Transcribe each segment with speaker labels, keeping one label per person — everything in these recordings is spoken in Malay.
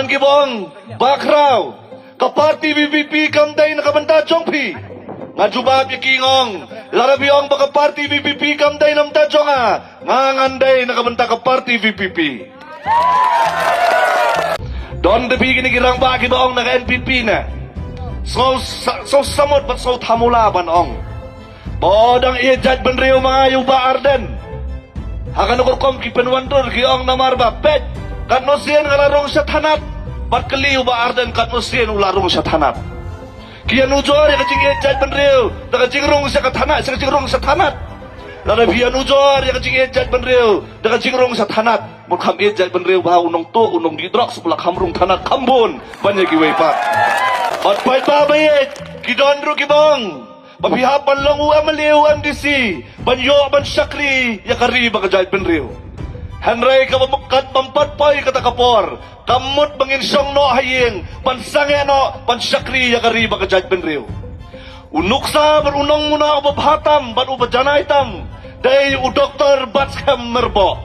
Speaker 1: Ladan kibong bakraw kaparti BBP kamday nakabanta chongpi ngajubab yakingong larabiong baka parti BBP kamday namta chonga nganganday nakabanta kaparti BBP don depi ginigirang ba kibong naka NPP na so samot bat so thamula banong bodang ijad benriu mga yuba arden hakan ukur ki penwandur ki ong namarba pet kat nusian ngalarong sa tanat bat kaliu ba arden kat nusian ularong sa tanat kian ujor ya kacing ejat benriu da kacing rong sa katanat sa kacing rong sa tanat lada bian ujor ya kacing ejat benriu da kacing rong sa tanat mun kham ejat benriu ba unong to unong didrok sebelah kamrung tanat kambun banyak giwepat bat pait babayet kidondro kibong papihapan lang uamaliw MDC banyo ban syakri ya kari bagajat benriu Henry kapamukat pampatpay katakapor kamut banginsyong no haying pansange no pansyakri yakari bagajat benriu unuksa berunong muna ubabhatam ban ubajanaitam day u doktor batskam merbo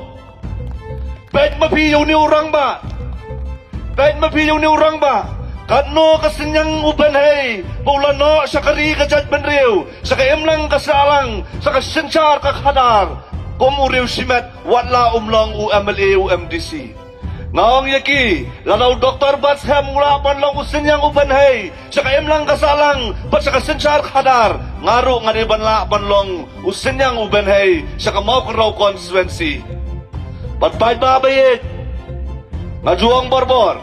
Speaker 1: pet mapiyaw ni urang ba Kano kasinyang ubanhay paulano syakari kajat benriu sa kaimlang kasalang sa kasensyar kakadar Kumuriw simet, wala umlang UMLA UMDC. Ngaong yaki, lalaw Dr. Batsham mula panlang usinyang ubanhay, sa kaimlang kasalang, pat sa kasensyar kadar, ngaro nga di banla panlong usinyang ubanhay, sa kamawkaraw constituency. Patpahit babayit, ngajuang borbor,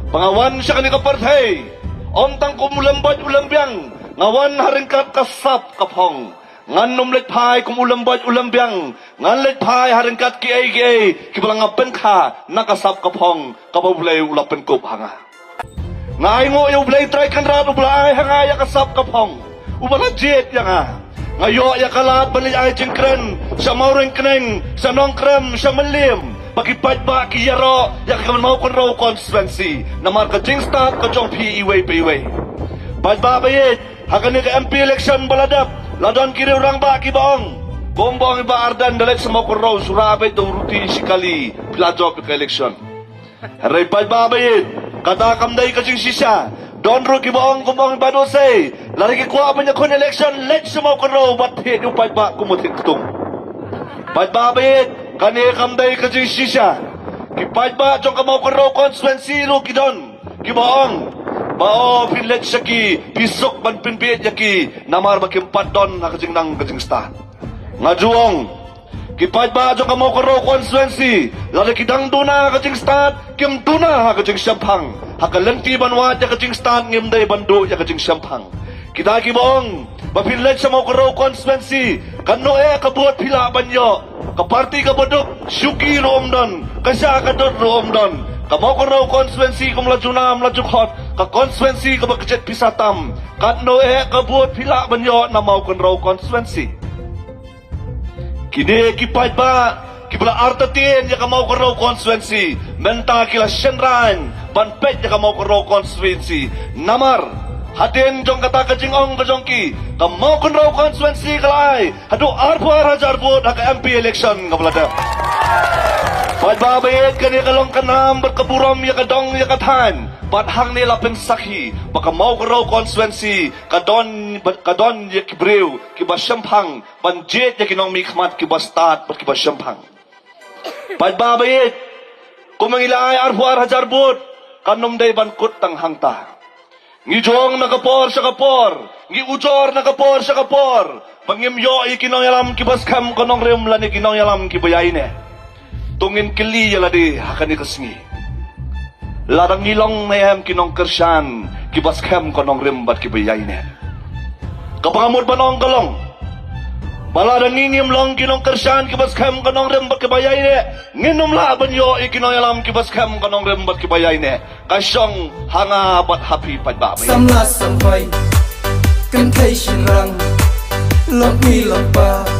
Speaker 1: pangawan siya kanikaparthay, ontang kumulambad ulambyang, ngawan haringkat kasap kapong, ngan numlet pai kumulambad ulambyang ngan let pai haringkat ki ay kibalang apen ka nakasap kapong kababulay ulapen kup hanga ngay ngo yu blay try kan rat ublay hanga ya kasap kapong ubala jet ya nga ngayo ya kalat bali ay jingkren sa maureng kneng sa nongkrem sa malim pakipat ba ki yaro ya kaman mau kon raw constituency na marka jingstat ka jong PEWay bad babayit hagan ka MP election baladap Ladan kiri orang ba kibong Bombong iba ardan dalit sa makuraw surabay daw ruti sikali Piladjop ka eleksyon Haray babayit Kadakam day kaching sisa Donro kibong kumbong iba dosay Lari kikuha man niya kun eleksyon Let sa makuraw Ba't hit yung ba kumutin kutong babayit Kanikam day kaching sisa Kipad ba Jong kamakuraw constituency Lo kidon Kibong Bao pinlet siya ki, pisok ban pinpiit niya ki, namar makimpat doon na kajing nang kajing stan. Ngajuong, kipad ba adyo ka mo karo constituency, lalakidang duna kajing stan, kim duna kajing syampang, hakalanti banwat ya kajing stan, ngimday bando ya kajing syampang. Kita kiboong, mapinlet siya mo karo constituency, kano kabuat pila banyo, kaparti kabadok, syuki room doon, kasya kadot room doon. Kamo ko raw constituency kung melaju hot ka constituency ka bagjet pisatam katno kabuot pila banyo na mau kon raw constituency kini kipad ba kibla artatin ya kamo ko raw constituency menta kila shenran banpet ya kamo ko raw constituency namar hatin jong kata kajing ong kajongki kamo kon raw constituency kalay hadu arpuar hajar buot haka MP election kablada Pad babayit kani kalong kanam berkeburam ya kadong ya katan padhang nila pensaki baka mau raw constituency kadon ya kibreu kibasyamphang banjet ya kinong mikmat kibastat pat kibasyamphang Pad babayit kumangilay arhuar hajar bud kanom day bankut tang hangta ngijong nakapor sa kapor ngi ujor nakapor sa kapor pangimyo ikinong yalam kibaskam kanong remlan ikinong yalam kibayayne Tungin kili yala di hakani kasngi. Larang nilong nayam kinong kersyan, kibas kem konong rimbat kibayayne. Kapangamod banong kalong. Maladang ningim long kinong kersyan, kibas kem konong rimbat kibayayne. Nginom laban yo ikinong yalam kibas kem konong rimbat kibayayne. Kasyong hanga bat happy padbabay.
Speaker 2: Samla sampay, kan kay shinrang, lok mi lok pa.